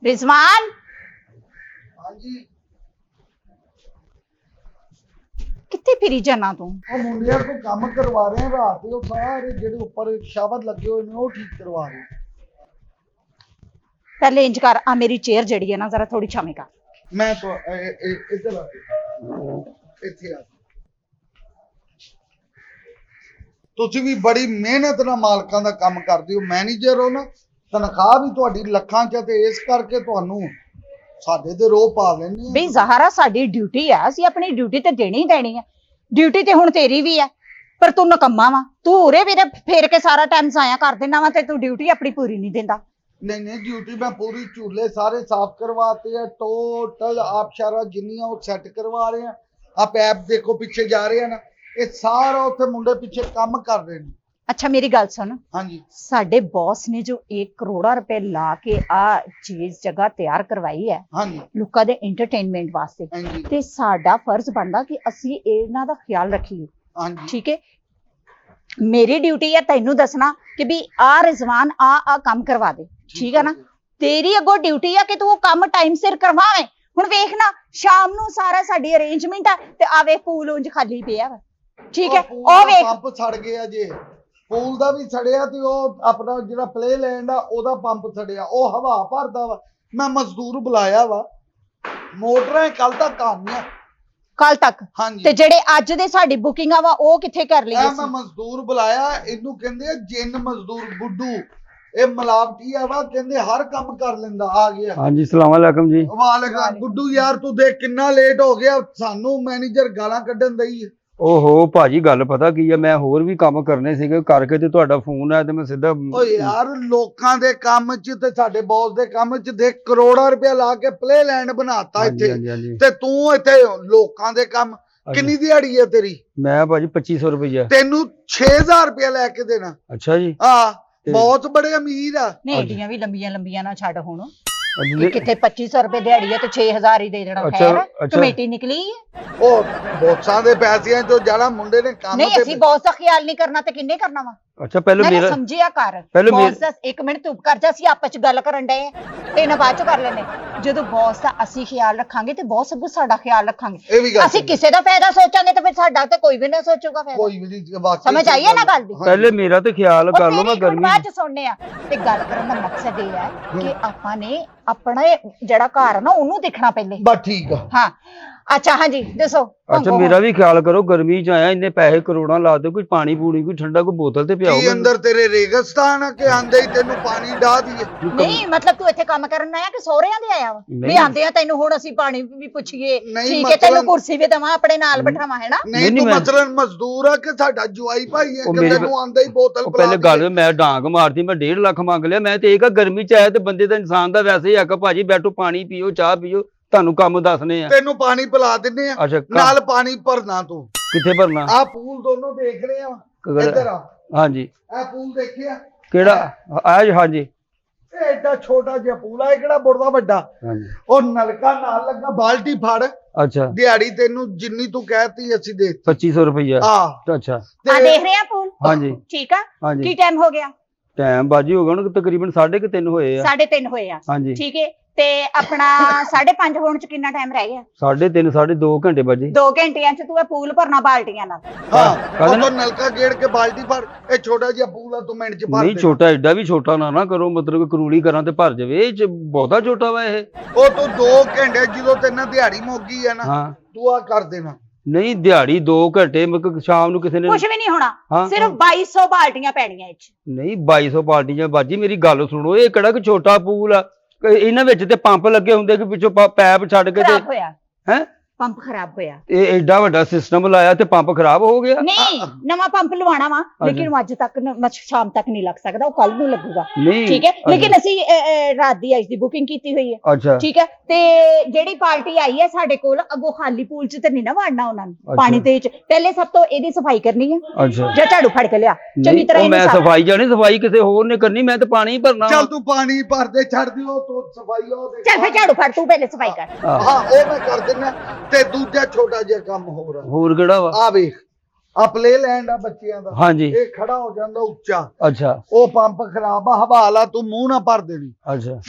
रिजवान हाँ जी कितने फिरी जाना तू? वो मुंडिया को काम करवा रहे हैं रात को सारे जेडे ऊपर शावर लगे हुए ने वो ठीक करवा रहे हैं। पहले इंज कर आ मेरी चेयर जड़ी है ना जरा थोड़ी छावे कर। मैं तो इधर इत्थे आ ਤੁਸੀਂ ਵੀ ਬੜੀ ਮਿਹਨਤ ਨਾਲ ਮਾਲਕਾਂ ਦਾ ਕੰਮ ਕਰਦੇ ਹੋ ਮੈਨੇਜਰ ਹੋ ਨਾ ਤਨਖਾਹ ਵੀ ਤੁਹਾਡੀ ਲੱਖਾਂ ਚ ਤੇ ਇਸ ਕਰਕੇ ਤੁਹਾਨੂੰ ਸਾਡੇ ਤੇ ਰੋਹ ਪਾ ਲੈਂਦੇ ਆ। ਬਈ ਜ਼ਹਰਾ ਸਾਡੀ ਡਿਊਟੀ ਆ ਅਸੀਂ ਆਪਣੀ ਡਿਊਟੀ ਤੇ ਦੇਣੀ ਹੀ ਦੇਣੀ ਹੈ। ਡਿਊਟੀ ਤੇ ਹੁਣ ਤੇਰੀ ਵੀ ਹੈ ਪਰ ਤੂੰ ਨਕੰਮਾ ਵਾ ਤੂੰ ਉਰੇ ਵੀਰੇ ਫੇਰ ਕੇ ਸਾਰਾ ਟਾਈਮ ਜ਼ਾਇਆ ਕਰ ਦੇਣਾ ਵਾ ਤੇ ਤੂੰ ਡਿਊਟੀ ਆਪਣੀ ਪੂਰੀ ਨਹੀਂ ਦਿੰਦਾ। नहीं नहीं ड्यूटी मैं पूरी चूल्हे सारे साफ करवाते हैं टोटल आप सारा जिन्नियां वो सेट करवा रहे हैं आप ऐप देखो पीछे जा रहे हैं ना ये सारा उत्थे मुंडे पीछे काम कर रहे हैं। अच्छा मेरी गल सुन हाँ जी साडे बॉस ने जो 1 करोड़ रुपए ला के आ चीज जगह तैयार करवाई है हाँ जी लोकां दे एंटरटेनमेंट वास्ते हाँ जी ते साडा फर्ज बनदा कि ਅਸੀਂ ਇਹਨਾਂ ਦਾ ਖਿਆਲ ਰੱਖੀਏ। हाँ जी ठीक है मेरी ड्यूटी है तैनू दसना कि भी आ रिजवान आ काम करवा दे ठीक है ना तेरी अगो ड्यूटी है कि तू वो काम टाइम सिर करवावे। हुण वेख ना शाम नू सारा साडी अरेंजमेंट है ते आवे पूल उंज खाली पिया वा ठीक है ओ वेख पंप सड़ गया जे पूल दा भी सड़िया ते ओ अपना जेड़ा प्ले लैंड आ ओदा पंप सड़िया ओ हवा भरदा वा मैं मजदूर बुलाया वा मोटरां कल तक आनियां कल तक हाँ जी ते जेड़े अज दे साडी बुकिंग वा ओ किथे कर ਲਈ मैं मजदूर बुलाया इनू कहंदे जिन मजदूर बुड्डू ये मिलावटी है वा कहंदे हर काम कर लेंदा आ गया। हाँ जी सलाम अलैकुम जी। वालेकुम बुड्डू यार तू देख कितना लेट हो गया सानू मैनेजर गालां कड्ढन दई है। ओहो भाजी गल पता की है मैं होर भी काम करने सीगे करके ते तुहाडा फोन आया ते मैं सीधा ओ यार लोकां दे काम च ते साडे बॉस दे काम च देख करोड़ां रुपया ला के प्ले लैंड बनाता हाँ जी, इत्थे हाँ जी, हाँ जी। ते तू इत्थे लोकां दे काम किन्नी दिहाड़ी है तेरी? मैं भाजी 2500 रुपया तेनू 6000 रुपया लेके देना। अच्छा जी हाँ बहुत बड़े अमीर आ नहीं एडियां भी लंबियां लंबियां ना छड़ हुण अच्छा किथे 2500 रुपए दिहाड़ी है तो 6000 ही दे देना अच्छा, खैर अच्छा। कमेटी निकली है ओ बॉसां दे पैसिਆਂ चोਂ ਜਿਹੜਾ ਮੁੰਡੇ ਨੇ ਕੰਮ नहीं ਅਸੀਂ बॉस ਦਾ ख्याल नहीं करना ते किन्ने करना वा अच्छा पहले मैं मेरा समझिया कर पहले बॉस ਦਾ 1 ਮਿੰਟ ਚੁੱਪ ਕਰ ਜਾ ਅਸੀਂ ਆਪਸ ਚ ਗੱਲ ਕਰਨ ਡਏ ਤੇ ਨਾ ਬਾਅਦ ਚ ਕਰ ਲੈਣੇ ਜਦੋਂ ਬॉस ਦਾ ਅਸੀਂ ਖਿਆਲ ਰੱਖਾਂਗੇ ਤੇ ਬॉस ਅੱਗੋਂ ਸਾਡਾ ਖਿਆਲ ਰੱਖਾਂਗੇ ਇਹ ਵੀ ਗੱਲ ਅਸੀਂ ਕਿਸੇ ਦਾ ਫਾਇਦਾ ਸੋਚਾਂਗੇ ਤੇ ਫਿਰ ਸਾਡਾ ਤੇ ਕੋਈ ਵੀ ਨਾ ਸੋਚੂਗਾ ਫਾਇਦਾ ਕੋਈ ਵੀ ਨਹੀਂ ਵਾਕਈ ਸਮਝ ਆਈ ਹੈ ਨਾ ਗੱਲ ਦੀ पहले मेरा तो ख्याल कर लो मैं ਉਹ गर्मी ਬਾਅਦ ਚ ਸੁਣਨੇ ਆ ਤੇ ਗੱਲ ਕਰਨ ਦਾ ਮਕਸਦ ਇਹ ਹੈ ਕਿ ਆਪਾਂ ਨੇ ਆਪਣਾ ਜਿਹੜਾ ਘਰ ਆ ਨਾ ਉਹਨੂੰ ਦੇਖਣਾ ਪਹਿਲੇ ਬਸ ਠੀਕ ਆ। हाँ अच्छा हाँ जी दसो अच्छा मेरा भी ख्याल करो गर्मी च आया इन्ने पैसे करोड़ा ला दो कोई पानी पूनी कोई ठंडा कोई बोतल ते पियाओ ਕੀ ਅੰਦਰ ਤੇਰੇ ਰੇਗਿਸਤਾਨ ਆ ਕਿ ਆਂਦੇ ਹੀ ਤੈਨੂੰ ਪਾਣੀ ਡਾਹ ਦਈਏ? नहीं मतलब तू इत्थे काम करन आया कि ਸਹੁਰਿਆਂ ਦੇ ਆਇਆ ਵਾ नहीं। ਵੀ ਆਂਦੇ ਆ ਤੈਨੂੰ ਹੁਣ ਅਸੀਂ ਪਾਣੀ ਵੀ ਪੁੱਛੀਏ नहीं, ਠੀਕ ਹੈ ਤੈਨੂੰ मतलब- ਕੁਰਸੀ ਵੀ ਦੇਵਾਂ ਆਪਣੇ ਨਾਲ ਬਿਠਾਵਾਂ ਹੈ ਨਾ ਨਹੀਂ नहीं, ਤੂੰ मैं- ਮਸਲਨ ਮਜ਼ਦੂਰ ਆ ਕਿ ਸਾਡਾ ਜਵਾਈ ਭਾਈ ਹੈ ਉਹ ਕਿ ਮੇਰੀ- ਤੈਨੂੰ ਆਂਦੇ ਹੀ ਬੋਤਲ ਉਹ ਪਿਲਾ ਪਹਿਲੇ ਦਈਏ। ਗੱਲ ਮੈਂ ਡਾਂਗ ਮਾਰਤੀ ਮੈਂ 1.5 ਲੱਖ ਮੰਗ ਲਿਆ ਮੈਂ ਤੇ ਇਹ ਕਹਾ ਗਰਮੀ ਚ ਆਇਆ ਤੇ ਬੰਦੇ ਦਾ ਇਨਸਾਨ ਦਾ ਵੈਸੇ ਹੀ ਹੱਕ ਭਾਜੀ ਬੈਠੋ ਪਾਣੀ ਪੀਓ ਚਾਹ ਪੀਓ ਤੁਹਾਨੂੰ ਕੰਮ ਦੱਸਨੇ ਆ। ਤੈਨੂੰ ਪਾਣੀ ਪਿਲਾ ਦਿੰਨੇ ਆ ਅੱਛਾ ਨਾਲ ਪਾਣੀ ਭਰਨਾ ਤੂੰ ਕਿੱਥੇ ਭਰਨਾ ਆ ਪੂਲ ਦੋਨੋਂ ਦੇਖ ਰਹੇ ਆ ਇੱਧਰ ਆ ਹਾਂਜੀ ਇਹ ਪੂਲ ਦੇਖਿਆ ਕਿਹੜਾ ਆਜ ਹਾਂਜੀ ਇਹ ਐਡਾ ਛੋਟਾ ਜਿਹਾ ਪੂਲ ਆ ਇਹ ਕਿਹੜਾ ਬੁਰਦਾ ਵੱਡਾ ਹਾਂਜੀ ਉਹ ਨਲਕਾ ਨਾਲ ਲੱਗਾ ਬਾਲਟੀ ਫੜ ਅੱਛਾ ਦਿਹਾੜੀ ਤੈਨੂੰ ਜਿੰਨੀ ਤੂੰ ਕਹਿਤੀ ਅਸੀਂ ਦੇ 2500 ਰੁਪਇਆ ਆ ਅੱਛਾ ਆ ਦੇਖ ਰਹੇ ਆ ਫੋਨ ਹਾਂਜੀ ਠੀਕ ਆ ਹਾਂਜੀ ਕੀ ਟਾਈਮ ਹੋ ਗਿਆ ਟਾਈਮ ਬਾਜੀ ਹੋ ਗਿਆ ਹੁਣ ਤਕਰੀਬਨ 3:30 ਹੋਏ ਆ 3:30 ਹੋਏ ਆ ਹਾਂਜੀ ਠੀਕ ਹੈ ਤੇ ਆਪਣਾ 5:30 ਹੋਣ ਚ ਕਿੰਨਾ ਟਾਈਮ ਰਹਿ ਗਿਆ 3:30 2.5 ਘੰਟੇ ਬਾਜੀ 2 ਘੰਟਿਆਂ ਚ ਤੂੰ ਇਹ ਪੂਲ ਭਰਨਾ ਬਾਲਟੀਆਂ ਨਾਲ ਹਾਂ ਕਾਹਦੇ ਉਹ ਤੋਂ ਨਲਕਾ ਗੇੜ ਕੇ ਬਾਲਟੀ ਭਰ ਇਹ ਛੋਟਾ ਜਿਹਾ ਪੂਲ ਆ ਤੂੰ ਮਿੰਟ ਚ ਭਰ ਨਹੀਂ ਦੇ ਛੋਟਾ ਐਡਾ ਵੀ ਛੋਟਾ ਨਾ ਕਰੋ ਮਤਲਬ ਕਿ ਕਰੂਲੀ ਕਰਾਂ ਤੇ ਭਰ ਜਾਵੇ ਇਹ ਚ ਬਹੁਤਾ ਛੋਟਾ ਵਾ ਇਹ ਉਹ ਤੂੰ 2 ਘੰਟੇ ਜਦੋਂ ਤੈਨਾਂ ਦਿਹਾੜੀ ਮੁੱਕੀ ਆ ਨਾ ਹਾਂ ਤੂੰ ਆ ਕਰ ਦੇਣਾ ਨਹੀਂ ਦਿਹਾੜੀ 2 ਘੰਟੇ ਮਤਲਬ ਸ਼ਾਮ ਨੂੰ ਕਿਸੇ ਨੇ ਕੁਝ ਵੀ ਨਹੀਂ ਹੋਣਾ ਹਾਂ। ਸਿਰਫ 2200 ਬਾਲਟੀਆਂ ਪੈਣੀਆਂ ਇਹ ਚ ਨਹੀਂ 2200 ਪਾਰਟੀਆਂ ਬਾਜੀ ਮੇਰੀ ਗੱਲ ਸੁਣੋ ਇਹ ਕਿਹੜਾ ਕਿ ਛੋਟਾ ਪੂਲ ਆ ਇਹਨਾਂ ਵਿੱਚ ਤੇ ਪੰਪ ਲੱਗੇ ਹੁੰਦੇ ਕਿ ਪਿੱਛੋਂ ਪੈਪ ਛੱਡ ਕੇ ਤੇ ਖਰਾਬ ਹੋਇਆ ਹੈ ਪੰਪ ਖਰਾਬ ਹੋਇਆ ਇਹ ਐਡਾ ਵੱਡਾ ਸਿਸਟਮ ਲਾਇਆ ਤੇ ਪੰਪ ਖਰਾਬ ਹੋ ਗਿਆ ਨਹੀਂ ਨਵਾਂ ਪੰਪ ਲਵਾਉਣਾ ਵਾ ਲੇਕਿਨ ਅੱਜ ਤੱਕ ਸ਼ਾਮ ਤੱਕ ਨਹੀਂ ਲੱਗ ਸਕਦਾ ਉਹ ਕੱਲ ਨੂੰ ਲੱਗੂਗਾ ਨਹੀਂ ਠੀਕ ਹੈ ਲੇਕਿਨ ਅਸੀਂ ਰਾਤ ਦੀ ਅੱਜ ਦੀ ਬੁਕਿੰਗ ਕੀਤੀ ਹੋਈ ਹੈ ਅੱਛਾ ਠੀਕ ਹੈ ਤੇ ਜਿਹੜੀ ਪਾਰਟੀ ਆਈ ਹੈ ਸਾਡੇ ਕੋਲ ਅੱਗੋਂ ਖਾਲੀ ਪੂਲ ਚ ਤੇ ਨਹੀਂ ਨਾ ਵੜਨਾ ਉਹਨਾਂ ਨੂੰ ਪਾਣੀ ਦੇ ਵਿੱਚ ਪਹਿਲੇ ਸਭ ਤੋਂ ਇਹਦੀ ਸਫਾਈ ਕਰਨੀ ਹੈ ਅੱਛਾ ਜਾਂ ਝਾੜੂ ਫੜ ਕੇ ਲਿਆ ਚੰਗੀ ਨਹੀਂ, ਤਰ੍ਹਾਂ ਉਹ ਮੈਂ ਇਹਨੂੰ ਸਾਫ਼- ਸਫਾਈ ਜਾਣੀ ਸਫਾਈ ਕਿਸੇ ਹੋਰ ਨੇ ਕਰਨੀ ਮੈਂ ਤੇ ਪਾਣੀ ਹੀ ਭਰਨਾ ਚੱਲ ਤੂੰ ਪਾਣੀ ਭਰਦੇ ਛੱਡ ਦਿਓ ਤੂੰ ਸਫਾਈ ਉਹ ਦੇ ਚੱਲ ਫਿਰ ਝਾੜੂ ਫੜ ਤੂੰ ਪਹਿਲੇ ਸਫਾਈ ਕਰ ਆਹ, ਹਾਂ ਉਹ ਮੈਂ ਕਰ ਦਿੰਦਾ ਤੇ ਦੂਜਾ ਛੋਟਾ ਜਿਹਾ ਕੰਮ ਹੋ ਰਿਹਾ ਹੋਰ ਕਿਹੜਾ ਵਾ ਆ ਵੇਖ ਆ ਪਲੇ ਲੈਂਡ ਆ ਬੱਚਿਆਂ ਦਾ ਹਾਂਜੀ ਇਹ ਖੜਾ ਹੋ ਜਾਂਦਾ ਉੱਚਾ ਅੱਛਾ ਉਹ ਪੰਪ ਖਰਾਬ ਆ ਹਵਾ ਲਾ ਤੂੰ ਮੂੰਹ ਨਾ ਭਰ ਦੇਣੀ ਅੱਛਾ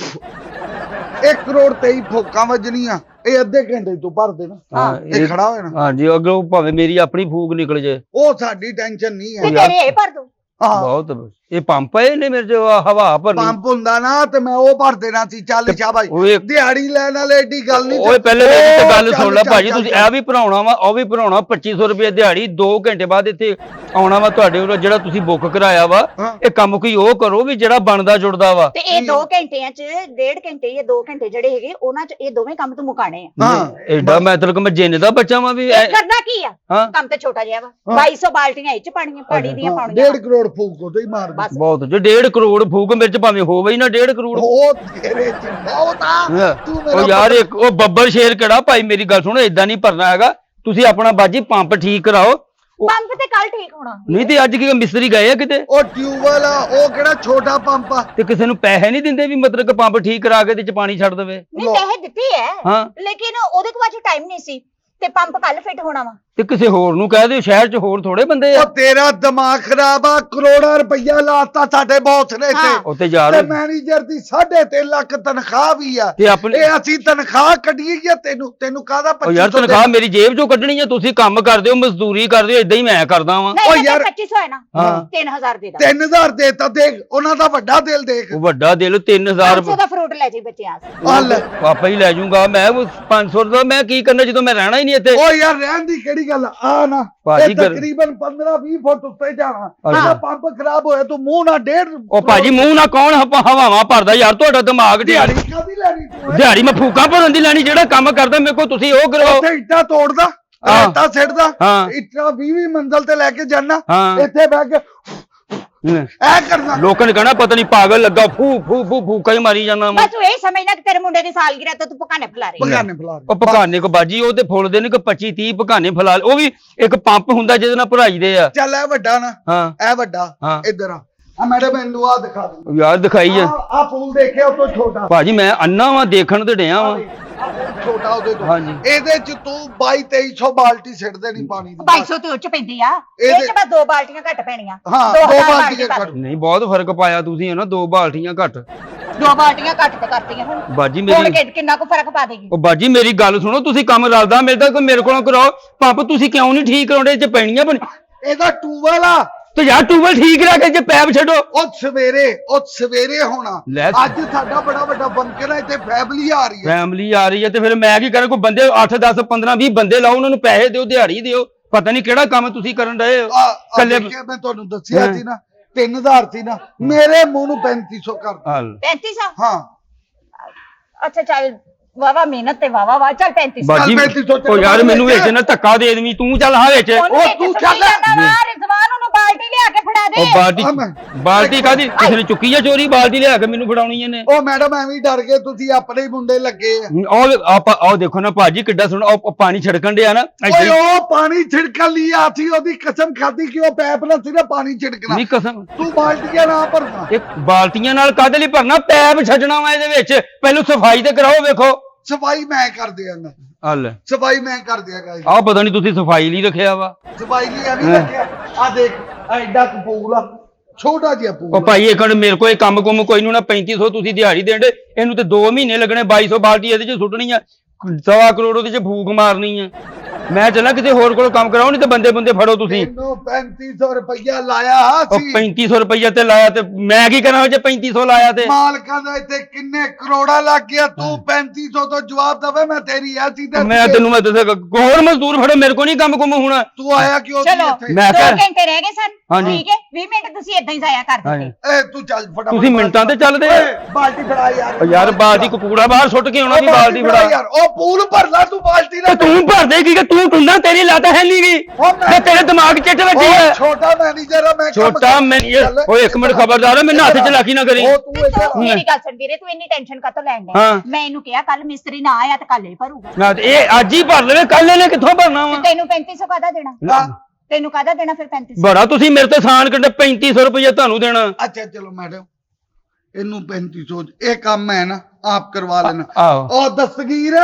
1 ਕਰੋੜ 23 ਫੋਕਾਂ ਵੱਜਣੀਆਂ, ਇਹ ਅੱਧੇ ਘੰਟੇ ਤੋਂ ਭਰ ਦੇਣਾ। ਹਾਂ ਇਹ ਖੜਾ ਹੋਇਆ ਨਾ, ਹਾਂਜੀ ਅੱਗੋਂ ਭਾਵੇਂ ਮੇਰੀ ਆਪਣੀ ਫੂਕ ਨਿਕਲ ਜੇ, ਉਹ ਸਾਡੀ ਟੈਨਸ਼ਨ ਨਹੀਂ ਤੇ ਹੈ। ਤੇਰੇ ਇਹ ਭਰ ਦੋ। ਹਾਂ ਬਹੁਤ ਇਹ ਪੰਪ ਹੈ ਨੇ ਮੇਰੇ ਜੋ ਹਵਾ ਭਰਨੀ। ਪੰਪ ਹੁੰਦਾ ਨਾ ਤੇ ਮੈਂ ਉਹ ਭਰ ਦੇਣਾ ਸੀ। ਚੱਲ ਸ਼ਾਬਾਸ਼, ਉਹ ਇੱਕ- ਦਿਹਾੜੀ ਲੈਣ ਵਾਲੇ ਏਡੀ ਗੱਲ ਨਹੀਂ। ਓਏ ਪਹਿਲੇ ਮੇਰੀ ਤੇ ਗੱਲ ਸੁਣ ਲੈ ਚੱਲ, ਭਾਜੀ, ਚੱਲ, ਤੁਸੀਂ ਚੱਲ। ਇਹ ਵੀ ਭਰਾਉਣਾ ਵਾ, ਉਹ ਵੀ ਭਰਾਉਣਾ 2500 ਰੁਪਏ ਦਿਹਾੜੀ, 2 ਘੰਟੇ ਬਾਅਦ ਇੱਥੇ ਆਉਣਾ ਵਾ ਤੁਹਾਡੇ ਕੋਲ, ਜਿਹੜਾ ਤੁਸੀਂ ਬੁੱਕ ਕਰਾਇਆ ਵਾ। ਹਾਂ। ਇਹ ਕੰਮ ਕੋਈ ਉਹ ਕਰੋ ਵੀ ਜਿਹੜਾ ਬਣਦਾ ਜੁੜਦਾ ਵਾ। ਤੇ ਇਹ 2 ਘੰਟਿਆਂ ਚ 1.5 ਘੰਟੇ ਜਾਂ 2 ਘੰਟੇ ਜਿਹੜੇ ਹੈਗੇ ਉਹਨਾਂ ਚ ਇਹ ਦੋਵੇਂ ਕੰਮ ਤੂੰ ਮੁਕਾਣੇ ਆ। ਹਾਂ ਐਡਾ ਮਤਲਬ ਕਿ ਮੈਂ ਜਿੰਨ ਦਾ ਬੱਚਾ ਵਾਂ ਵੀ ਇਹ ਕਰਨਾ ਕੀ ਆ? ਹਾਂ ਕੰਮ ਤੇ ਛੋਟਾ ਜਿਹਾ ਵਾ। ਹਾਂ। 2200 ਬਾਲਟੀਆਂ ਇਹ ਚ ਪਾਣੀਆਂ, ਪਾਣੀ ਦੀਆਂ ਪਾਉਣੀਆਂ। 1.5 ਕਰੋੜ ਫੂਕ ਉਹ ਤੇ ਹੀ ਮਾਰ ਦੇ। ਬਸ ਬਹੁਤ ਜੇ 1.5 ਕਰੋੜ ਫੂਕ ਮੇਰੇ ਚ ਭਾਵੇਂ ਹੋਵੇ ਹੀ ਨਾ 1.5 ਕਰੋੜ। ਉਹ ਤੇਰੇ ਚ ਬਹੁਤ ਆ। ਤੂੰ ਉਹ ਮੇਰਾ ਯਾਰ ਇੱਕ ਉਹ ਬੱਬਰ ਸ਼ੇਰ ਕਿਹੜਾ ਭਾਈ, ਮੇਰੀ ਗੱਲ ਸੁਣੋ, ਏਦਾਂ ਨਹੀਂ ਭਰਨਾ ਹੈਗਾ। ਤੁਸੀਂ ਆਪਣਾ ਬਾਜੀ ਪੰਪ ਠੀਕ ਕਰਾਓ। ਪੰਪ ਤੇ ਕੱਲ ਠੀਕ ਹੋਣਾ। ਨਹੀਂ ਤੇ ਅੱਜ ਕੀ ਮਿਸਤਰੀ ਗਏ ਆ ਕਿਤੇ, ਉਹ ਟਿਊਬਵੈਲ ਆ, ਉਹ ਕਿਹੜਾ ਛੋਟਾ ਪੰਪ ਆ। ਤੇ ਕਿਸੇ ਨੂੰ ਪੈਸੇ ਨਹੀਂ ਦਿੰਦੇ ਵੀ ਮਤਲਬ ਕਿ ਪੰਪ ਠੀਕ ਕਰਾ ਕੇ ਤੇ ਚ ਪਾਣੀ ਛੱਡ ਦੇਵੇ। ਨਹੀਂ ਪੈਸੇ ਦਿੱਤੇ ਐ, ਹਾਂ ਲੇਕਿਨ ਉਹਦੇ ਕੋਲ ਅੱਜ ਟਾਈਮ ਨਹੀਂ ਸੀ ਤੇ ਪੰਪ ਕੱਲ ਫਿੱਟ ਹੋਣਾ ਵਾ। ਤੇ ਕਿਸੇ ਹੋਰ ਨੂੰ ਕਹਿ ਦਿਓ, ਸ਼ਹਿਰ ਚ ਹੋਰ ਥੋੜੇ ਬੰਦੇ ਆ। ਉਹ ਤੇਰਾ ਦਿਮਾਗ ਖਰਾਬ ਆ। ਕਰੋੜਾਂ ਰੁਪਈਆ ਲਾਤਾ ਸਾਡੇ ਬੌਸ ਨੇ ਹਾਂ। ਇੱਥੇ। ਉੱਤੇ ਯਾਰ ਤੇ ਮੈਨੇਜਰ ਦੀ 3.5 ਲੱਖ ਤਨਖਾਹ ਵੀ ਆ। ਤੇ ਆਪਣੇ ਇਹ ਅਸੀਂ ਤਨਖਾਹ ਕੱਢੀਏ ਜਾਂ ਤੈਨੂੰ ਕਾਹਦਾ ਉਹ ਯਾਰ 2500 ਤਨਖਾਹ ਮੇਰੀ ਜੇਬ ਚੋਂ ਕੱਢਣੀ ਆ। ਤੁਸੀਂ ਕੰਮ ਕਰਦੇ ਹੋ, ਮਜ਼ਦੂਰੀ ਕਰਦੇ ਹੋ, ਏਦਾਂ ਹੀ ਮੈਂ ਕਰਦਾ ਵਾਂ। ਨਹੀਂ ਉਹ ਯਾਰ- 2500 ਹੈ ਨਾ, ਹਾਂ। 3000 ਦੇ ਦਾ। 3000 ਦੇਤਾ, ਦੇਖ ਉਹਨਾਂ ਦਾ ਵੱਡਾ ਦਿਲ ਦੇਖ। ਉਹ ਵੱਡਾ ਦਿਲ 3000 500 ਦਾ ਫਰੂਟ ਲੈ ਜੀ ਬੱਚਿਆਂ ਵਾਸਤੇ। ਆ ਲੈ। ਪਾਪਾ ਹੀ ਲੈ ਜਾਊਗਾ, ਮੈਂ ਉਹ 500 ਦਾ ਮੈਂ ਕੀ ਕਰਨਾ ਜਦੋਂ ਮੈਂ ਰਹਿਣਾ ਹੀ ਨਹੀਂ ਇੱਥੇ। ਓ ਯਾਰ ਰਹਿਣ ਦੀ ਕਿਹੜੀ ਗੱਲ ਆ ਨਾ। ਭਾਜੀ ਇਹ ਤਕਰੀਬਨ 15-20 ਫੁੱਟ ਉੱਤੇ ਜਾਣਾ। ਅੱਛਾ। ਇਹਦਾ ਪੰਪ ਖਰਾਬ ਹੋਇਆ ਤੂੰ ਮੂੰਹ ਨਾਲ 1.5 ਉਹ ਭਾਜੀ ਮੂੰਹ ਨਾਲ ਕੌਣ ਹਵਾਵਾਂ ਭਰਦਾ ਯਾਰ, ਤੁਹਾਡਾ ਦਿਮਾਗ ਦਿਹਾੜੀ ਢਿਆੜੀ। ਕਾਦੀ ਲੈਣੀ ਤੂੰ? ਦਿਹਾੜੀ ਮੈਂ ਫੂਕਾਂ ਭਰਨ ਦੀ ਲੈਣੀ, ਜਿਹੜਾ ਕੰਮ ਕਰਦਾ ਮੇਰੇ ਕੋਲ ਤੁਸੀਂ ਉਹ ਕਰੋ। ਉੱਥੇ ਇੱਟਾਂ ਤੋੜਦਾ, ਹਾਂ। ਇੱਟਾਂ ਸਿੱਟਦਾ, ਹਾਂ। ਇੱਟਾਂ 20 ਮੰਜ਼ਲ ਤੇ ਲੈ ਕੇ ਜਾਣਾ, ਹਾਂ। ਇੱਥੇ ਬਹਿ ਕੇ ਐ ਕਰਨਾ। ਲੋਕਾਂ ਨੇ ਕਹਿਣਾ ਪਤਾ ਨਹੀਂ ਪਾਗਲ ਲੱਗਾ, ਫੂ ਫੂ ਫੂ ਫੂਕਾ ਹੀ ਮਾਰੀ ਜਾਂਦਾ ਮੈਂ। ਬਸ ਤੂੰ ਇਹ ਸਮਝਣਾ ਕਿ ਤੇਰੇ ਮੁੰਡੇ ਦੀ ਸਾਲਗਿਰਹ ਤੇ ਤੂੰ ਪਕਾਨੇ ਫਲਾ ਰਹੀ ਹੈ। ਬਗਾਨੇ ਫਲਾ ਉਹ ਪਕਾਨੇ ਕੋ ਬਾਜੀ ਉਹ ਤੇ ਫੁੱਲਦੇ ਨੇ ਕਿ 25-30 ਪਕਾਨੇ ਫਲਾ, ਉਹ ਵੀ ਇੱਕ ਪੰਪ ਹੁੰਦਾ ਜਿਹਦੇ ਨਾਲ ਭਰਾਈ ਦੇ ਆ। ਚੱਲ ਇਹ ਵੱਡਾ ਨਾ, ਹਾਂ ਇਹ ਵੱਡਾ ਹਾਂ। ਇੱਧਰ ਆ ਮੈਡਮ ਮੈਨੂੰ ਆ ਦਿਖਾ ਦੇ। ਉਹ ਯਾਰ ਦਿਖਾਈ ਆ ਆ ਪੂਲ ਦੇਖਿਆ ਉਹ ਤੋਂ ਛੋਟਾ। ਭਾਜੀ, ਮੈਂ ਅੰਨਾ ਵਾਂ, ਦੇਖਣ ਤੇ ਡਿਆ ਵਾਂ। ਆਹ ਪੂਲ ਛੋਟਾ ਉਹਦੇ ਤੋਂ। ਹਾਂਜੀ। ਇਹਦੇ ਚ ਤੂੰ 2200-2300 ਬਾਲਟੀ ਸਿੱਟ ਦੇਣੀ ਪਾਣੀ ਦੀ। 2200 ਤੇ ਉੱਚ ਪੈਂਦੀ ਆ, ਇਹ ਚ ਬਸ 2 ਬਾਲਟੀਆਂ ਘੱਟ ਪੈਣੀਆਂ। ਹਾਂ 2 2000 ਬਾਲਟੀਆਂ ਬਾਲਟੀ ਘੱਟ। ਨਹੀਂ ਬਹੁਤ ਫਰਕ ਪਾਇਆ ਤੁਸੀਂ ਨਾ, 2 ਬਾਲਟੀਆਂ ਘੱਟ। 2 ਬਾਲਟੀਆਂ ਘੱਟ ਤੇ ਕਰਤੀਆਂ ਹੁਣ। ਬਾਜੀ ਹੁਣ ਮੇਰੀ ਕਿੰਨਾ ਕੁ ਫਰਕ ਪਾ ਦੇਗੀ? ਉਹ ਬਾਜੀ ਮੇਰੀ ਗੱਲ ਸੁਣੋ, ਤੁਸੀਂ ਕੰਮ ਰਲਦਾ ਮਿਲਦਾ ਕੋਈ ਮੇਰੇ ਕੋਲੋਂ ਕਰਾਓ। ਪੰਪ ਤੁਸੀਂ ਕਿਉਂ ਨਹੀਂ ਠੀਕ ਕਰਾਉਂਦੇ, ਇਹ ਚ ਪੈਣੀਆਂ ਬਣ ਇਹਦਾ ਟੂਬਲ ਆ। ਤੇ ਯਾਰ ਟੂਬਲ ਠੀਕ ਕਰਾ ਕੇ ਜੇ ਪੈਪ ਛੱਡੋ। ਉਹ ਸਵੇਰੇ ਹੋਣਾ। ਲੈ। ਅੱਜ ਸਾਡਾ ਬੜਾ ਵੱਡਾ ਫੰਕਸ਼ਨ ਹੈ, ਇੱਥੇ ਫੈਮਿਲੀ ਆ ਰਹੀ ਹੈ। ਫੈਮਿਲੀ ਆ ਰਹੀ ਹੈ ਤੇ ਫਿਰ ਮੈਂ ਕੀ ਕਰਾਂ? ਕੋਈ ਬੰਦੇ 8 10 15 20 ਬੰਦੇ ਲਾਓ, ਉਹਨਾਂ ਨੂੰ ਪੈਸੇ ਦਿਓ, ਦਿਹਾੜੀ ਦਿਓ। ਪਤਾ ਨਹੀਂ ਕਿਹੜਾ ਕੰਮ ਤੁਸੀਂ ਕਰਨ ਡਏ ਹੋ। ਕੱਲੇ ਦੇਖਿਆ ਮੈਂ ਤੁਹਾਨੂੰ ਦੱਸਿਆ ਸੀ ਨਾ 3000 ਸੀ ਨਾ, ਮੇਰੇ ਮੂੰਹ ਨੂੰ 3500 ਕਰ। 3500? ਹਾਂ ਅੱਛਾ ਚੱਲ, ਵਾਵਾ ਮਿਹਨਤ ਤੇ ਵਾਵਾ ਚੱਲ 3500। ਬਾਜੀ 3500 ਉਹ ਯਾਰ ਮੈਨੂੰ ਵਿੱਚ ਨਾ ਧੱਕਾ ਦੇ ਦੇਵੀਂ, ਤੂੰ ਚੱਲ ਹਾਂ ਵਿੱਚ। ਉਹ ਤੂੰ ਚੱਲ। ਰਿਜ਼ਵਾਨ ਉਹਨੂੰ ਬਾਲਟੀ ਲਿਆ ਕੇ ਫੜਾ ਦੇ। ਉਹ ਬਾਲਟੀ ਕਾਦੀ ਕਿਸੇ ਨੇ ਚੁੱਕੀ ਆ ਚੋਰੀ? ਬਾਲਟੀ ਲਿਆ ਕੇ ਮੈਨੂੰ ਫੜਾਉਣੀ ਇਹਨੇ। ਉਹ ਮੈਡਮ ਐਵੇਂ ਹੀ ਡਰ ਗਏ, ਤੁਸੀਂ ਆਪਣੇ ਹੀ ਮੁੰਡੇ ਲੱਗੇ ਆ। ਉਹ ਦੇਖੋ ਨਾ ਭਾਜੀ ਕਿੱਡਾ ਸੋਹਣਾ ਉਹ ਪਾਣੀ ਛਿੜਕਣ ਡਿਆ ਨਾ। ਓਏ ਉਹ ਪਾਣੀ ਛਿੜਕਣ ਲਈ ਆ ਸੀ, ਉਹਦੀ ਕਸਮ ਖਾਦੀ ਕਿ ਉਹ ਪੈਪ ਨਾਲ ਸਿਰਫ ਪਾਣੀ ਛਿੜਕਣਾ। ਨਹੀਂ ਕਸਮ, ਤੂੰ ਬਾਲਟੀਆਂ ਨਾ ਭਰਨਾ। ਇਹ ਬਾਲਟੀਆਂ ਨਾਲ ਕਾਹਦੇ ਲਈ ਭਰਨਾ? ਪੈਪ ਛੱਡਣਾ ਵਾ ਇਹਦੇ ਵਿੱਚ। ਪਹਿਲਾਂ ਸਫਾਈ ਤੇ ਕਰਾਓ, ਵੇਖੋ। ਸਫਾਈ ਮੈਂ ਕਰ ਦਿਆਂਗਾ, ਹਲ ਸਫਾਈ ਮੈਂ ਕਰ ਦਿਆਂਗਾ। ਆਹ ਪਤਾ ਨਹੀਂ ਤੁਸੀਂ ਸਫਾਈ ਲਈ ਰੱਖਿਆ ਵਾ। ਸਫਾਈ ਲਈ ਐਵੇਂ ਰੱਖਿਆ। ਆ ਦੇਖ ਐਡਾ ਕਪੂਲ ਆ, ਛੋਟਾ ਜਿਹਾ ਉਹ ਪੂਲ। ਭਾਈ ਇਹ ਮੇਰੇ ਕੋਲ ਇਹ ਕੰਮ ਕੁਮ ਕੋਈ ਨੂੰ ਨਾ 3500 ਤੁਸੀਂ ਦਿਹਾੜੀ ਦੇਂਦੇ, ਇਹਨੂੰ ਤੇ 2 ਮਹੀਨੇ ਲੱਗਣੇ। 2200 ਬਾਲਟੀ ਇਹਦੇ ਚ ਸੁੱਟਣੀ ਆ, 1.25 ਕਰੋੜ ਉਹਦੇ ਚ ਫੂਕ ਮਾਰਨੀ ਆ। ਮੈਂ ਚੱਲਾਂ ਕਿਤੇ ਹੋਰ ਕੋਲ ਕੰਮ ਕਰਾਓ, ਨਹੀਂ ਤੇ ਬੰਦੇ ਫੜੋ ਤੁਸੀਂ। ਤੈਨੂੰ 3500 ਰੁਪਇਆ ਲਾਇਆ ਉਹ ਸੀ। 3500 ਰੁਪਈਆ ਤੇ ਲਾਇਆ, ਤੇ ਮੈਂ ਕੀ ਕਰਾਂ ਜੇ 3500 ਲਾਇਆ ਤੇ? ਮਾਲਕਾਂ ਦਾ ਇੱਥੇ ਕਿੰਨੇ ਕਰੋੜਾ ਲੱਗ ਗਿਆ, ਤੂੰ 3500 ਤੋਂ ਜਵਾਬ ਦਵੇ। ਮੈਂ ਤੇਰੀ ਐਸੀ ਤੇ ਮੈਂ ਤੈਨੂੰ ਮੈਂ ਦੱਸਿਆ ਹੋਰ ਮਜ਼ਦੂਰ ਫੜੋ, ਮੇਰੇ ਕੋਲ ਨਹੀਂ ਕੰਮ ਕੁਮ ਹੋਣਾ। ਤੂੰ ਆਇਆ ਕਿਉਂ ਸੀ ਚਲੋ ਇੱਥੇ? ਮੈਂ 2 ਕਿਹਾ- ਘੰਟੇ ਰਹਿ ਗਏ ਸਨ। ਹਾਂਜੀ। ਠੀਕ ਹੈ, 20 ਮਿੰਟ ਤੁਸੀਂ ਇਦਾਂ ਹੀ ਜ਼ਾਇਆ ਕਰ ਦਿੱਤੇ। ਏ ਤੂੰ ਚੱਲ ਫਟਾਫਟ। ਤੁਸੀਂ ਮਿੰਟਾਂ ਤੇ ਚੱਲਦੇ ਆ। ਬਾਲਟੀ ਫੜਾ ਯਾਰ। ਉਹ ਯਾਰ ਬਾਲਟੀ ਕੂੜਾ ਬਾਹਰ ਸੁੱਟ ਕੇ ਆਉਣਾ ਵੀ ਬਾਲਟੀ ਫੜਾ। ਯਾਰ ਉਹ ਪੂਲ ਭਰ ਲੈ ਤੂੰ ਬਾਲਟੀ ਤੇ ਨਾਲ। ਤੂੰ ਭਰਦੇ ਕੀ ਕਿ ਤੂੰ ਟੁੰਨਾ ਤੇਰੀ ਲੱਤ ਹੈ ਨਹੀਂ ਗਈ ਤੇ ਤੇਰੇ ਦਿਮਾਗ ਚਿੱਟ ਵੱਜੀ ਉਹ ਹੈ। ਛੋਟਾ ਮੈਨੇਜਰ ਆ ਮੈਂ। ਛੋਟਾ ਮੈਂ ਓਏ ਇੱਕ ਮਿੰਟ ਖਬਰਦਾਰ ਆ, ਮੈਨੂੰ ਹੱਥ ਚਲਾਕੀ ਨਾ ਕਰੀ। ਉਹ ਤੂੰ ਇੱਧਰ ਆ। ਮੇਰੀ ਗੱਲ ਸੁਣ ਵੀਰੇ, ਤੂੰ ਇੰਨੀ ਟੈਨਸ਼ਨ ਕਾਤੋਂ ਲੈਣ ਡਿਆ? ਹਾਂ। ਮੈਂ ਇਹਨੂੰ ਕਿਹਾ ਕੱਲ ਮਿਸਤਰੀ ਨਾ ਆਇਆ ਤੇ ਕੱਲ ਹੀ ਭਰੂਗਾ। ਨਾ ਤੇ ਇਹ ਅੱਜ ਹੀ ਭਰ ਲਵੇ, ਕੱਲ ਇਹਨੇ ਕਿੱਥੋਂ ਭਰਨਾ ਵਾ? ਤੈਨੂੰ 3500 ਕਾਹਦਾ ਦੇਣਾ? ਤੈਨੂੰ ਕਾਹਦਾ ਦੇਣਾ ਫਿਰ 3500? ਬੜਾ ਤੁਸੀਂ ਮੇਰੇ ਤੇ ਸਾਨ ਕੱਢੇ, 3500 ਰੁਪਏ ਤੁਹਾਨੂੰ ਦੇਣਾ। ਅੱਛਾ ਚਲੋ ਮੈਡਮ, ਇਹਨੂੰ 3500 ਇਹ ਕੰਮ ਹੈ ਨਾ, ਆਪ ਕਰਵਾ ਲੈਣਾ। ਆਹੋ ਉਹ ਦਸਤਗੀਰ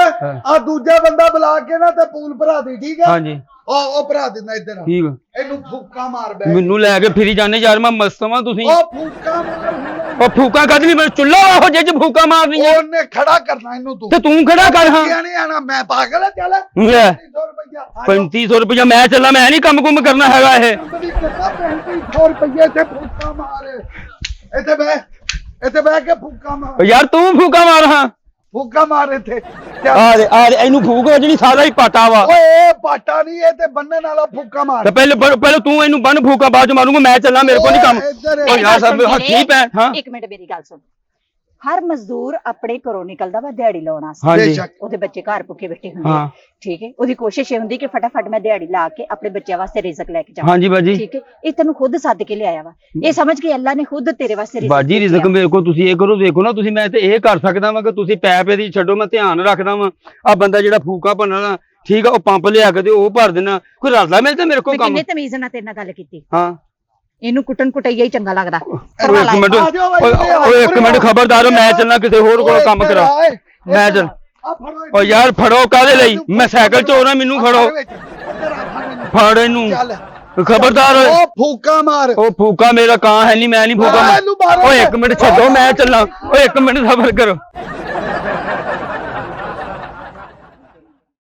ਆ ਦੂਜਾ ਬੰਦਾ ਬੁਲਾ ਕੇ ਨਾ ਤੇ ਪੂਲ ਭਰਾ ਦੇ, ਠੀਕ ਹੈ? ਹਾਂਜੀ ਉਹ ਭਰਾ ਦਿੰਦਾ ਇੱਧਰ ਆ। ਠੀਕ ਇਹਨੂੰ ਫੂਕਾ ਮਾਰ ਬੈ। ਮੈਨੂੰ ਲੈ ਕੇ ਫਿਰੀ ਜਾਂਦੇ ਯਾਰ, ਮੈਂ ਮਸਤ ਵਾਂ ਤੁਸੀਂ। ਉਹ ਫੂਕਾ ਮਾਰ ਉਹ ਫੂਕਾ ਕੱਢ ਲਈ ਮੈਂ ਚੁੱਲਾ ਉਹ ਜੇ ਚ ਫੂਕਾ ਮਾਰਨੀ ਆ ਉਹਨੇ ਖੜਾ ਕਰਨਾ ਇਹਨੂੰ ਤੂੰ ਤੇ ਤੂੰ ਖੜਾ ਕਰ ਹਾਂ ਨਹੀਂ ਆਣਾ ਮੈਂ ਪਾਗਲ ਆ ਚੱਲ ਲੈ 300 ਰੁਪਇਆ 3500 ਰੁਪਇਆ ਮੈਂ ਚੱਲਾਂ ਮੈਂ ਨਹੀਂ ਕੰਮ ਕੁੰਮ ਕਰਨਾ ਹੈਗਾ ਇਹ 3500 ਰੁਪਏ ਤੇ ਫੂਕਾ ਮਾਰ ਇੱਥੇ ਬਹਿ ਕੇ ਫੂਕਾ ਮਾਰ ਓ ਯਾਰ ਤੂੰ ਫੂਕਾ ਮਾਰ ਹਾਂ ਫੂਕਾ ਮਾਰ ਇੱਥੇ ਆ ਦੇ ਇਹਨੂੰ ਫੂਕ ਹੋ ਜਿਹੜੀ ਸਾਰਾ ਹੀ ਪਾਟਾ ਵਾ ਓਏ ਪਾਟਾ ਨਹੀਂ ਇਹ ਤੇ ਬੰਨਣ ਵਾਲਾ ਫੂਕਾ ਮਾਰ ਤੇ ਪਹਿਲੇ ਤੂੰ ਇਹਨੂੰ ਬੰਨ ਫੂਕਾ ਬਾਅਦ ਚ ਮਾਰੂੰਗਾ ਮੈਂ ਚੱਲਾਂ ਮੇਰੇ ਕੋਲ ਨਹੀਂ ਕੰਮ ਇੱਧਰ ਓ ਯਾਰ ਸਭ ਹੱਥੀ ਪੈ ਹਾਂ ਇੱਕ ਮਿੰਟ ਮੇਰੀ ਗੱਲ ਸੁਣ ਹਰ ਮਜ਼ਦੂਰ ਆਪਣੇ ਘਰੋਂ ਨਿਕਲਦਾ ਵਾ ਦਿਹਾੜੀ ਲਾਉਣ ਵਾਸਤੇ ਹਾਂਜੀ ਬੇਸ਼ੱਕ। ਉਹਦੇ ਬੱਚੇ ਘਰ ਭੁੱਖੇ ਬੈਠੇ ਹੁੰਦੇ ਹਾਂ। ਆ ਠੀਕ ਹੈ ਉਹਦੀ ਕੋਸ਼ਿਸ਼ ਇਹ ਹੁੰਦੀ ਕਿ ਫਟਾਫਟ ਮੈਂ ਦਿਹਾੜੀ ਲਾ ਕੇ ਆਪਣੇ ਬੱਚਿਆਂ ਵਾਸਤੇ ਰਿਜ਼ਕ ਲੈ ਕੇ ਜਾਵਾਂ ਹਾਂਜੀ ਬਾਜੀ ਠੀਕ ਹੈ ਇਹ ਤੈਨੂੰ ਖੁਦ ਸੱਦ ਕੇ ਲਿਆਇਆ ਵਾ ਇਹ ਸਮਝ ਕੇ ਅੱਲਾ ਨੇ ਖੁਦ ਤੇਰੇ ਵਾਸਤੇ ਰਿਜ਼ਕ ਬਾਜੀ ਰਿਜ਼ਕ ਮੇਰੇ ਕੋਲ ਤੁਸੀਂ ਇਹ ਕਰੋ ਦੇਖੋ ਨਾ ਤੁਸੀਂ ਮੈਂ ਤੇ ਇਹ ਕਰ ਸਕਦਾ ਵਾਂ ਕਿ ਤੁਸੀਂ ਪੈਪ ਇਹਦੀ ਛੱਡੋ ਮੈਂ ਧਿਆਨ ਰੱਖਦਾ ਵਾਂ ਆ ਬੰਦਾ ਜਿਹੜਾ ਫੂਕਾ ਭੰਨਣਾ ਠੀਕ ਆ ਉਹ ਪੰਪ ਲਿਆ ਕੇ ਤੇ ਉਹ ਭਰ ਦੇਣਾ ਕੋਈ ਰਲਦਾ ਮੇਰੇ ਤੇ ਮੇਰੇ ਕੋਲ ਕੰਮ ਕਿੰਨੇ ਤਮੀਜ਼ ਨਾਲ ਤੇਰੇ ਨਾਲ ਗੱਲ ਕੀਤੀ ਹਾਂ ਇਹਨੂੰ ਕੁੱਟਣ ਕੁਟਈਆ ਹੀ ਚੰਗਾ ਲੱਗਦਾ ਓਏ ਇੱਕ ਮਿੰਟ ਓਏ ਇੱਕ ਮਿੰਟ ਖਬਰਦਾਰ ਮੈਂ ਚੱਲਣਾ ਕਿਸੇ ਹੋਰ ਕੋਲ ਕੰਮ ਕਰਾ ਮੈਂ ਚੱਲ ਓ ਯਾਰ ਫੜੋ ਕਾਹਦੇ ਲਈ ਮੈਂ ਸਾਈਕਲ ਚੋਰਾਂ ਮੈਨੂੰ ਫੜੋ ਫੜ ਇਹਨੂੰ ਖਬਰਦਾਰ ਓਏ ਉਹ ਫੂਕਾ ਮਾਰ ਉਹ ਫੂਕਾ ਮੇਰਾ ਕਾਂ ਹੈ ਨਹੀਂ ਮੈਂ ਨਹੀਂ ਫੂਕਾ ਓਏ ਇੱਕ ਮਿੰਟ ਛੱਡੋ ਮੈਂ ਚੱਲਾਂ ਓਏ ਇੱਕ ਮਿੰਟ ਸਬਰ ਕਰੋ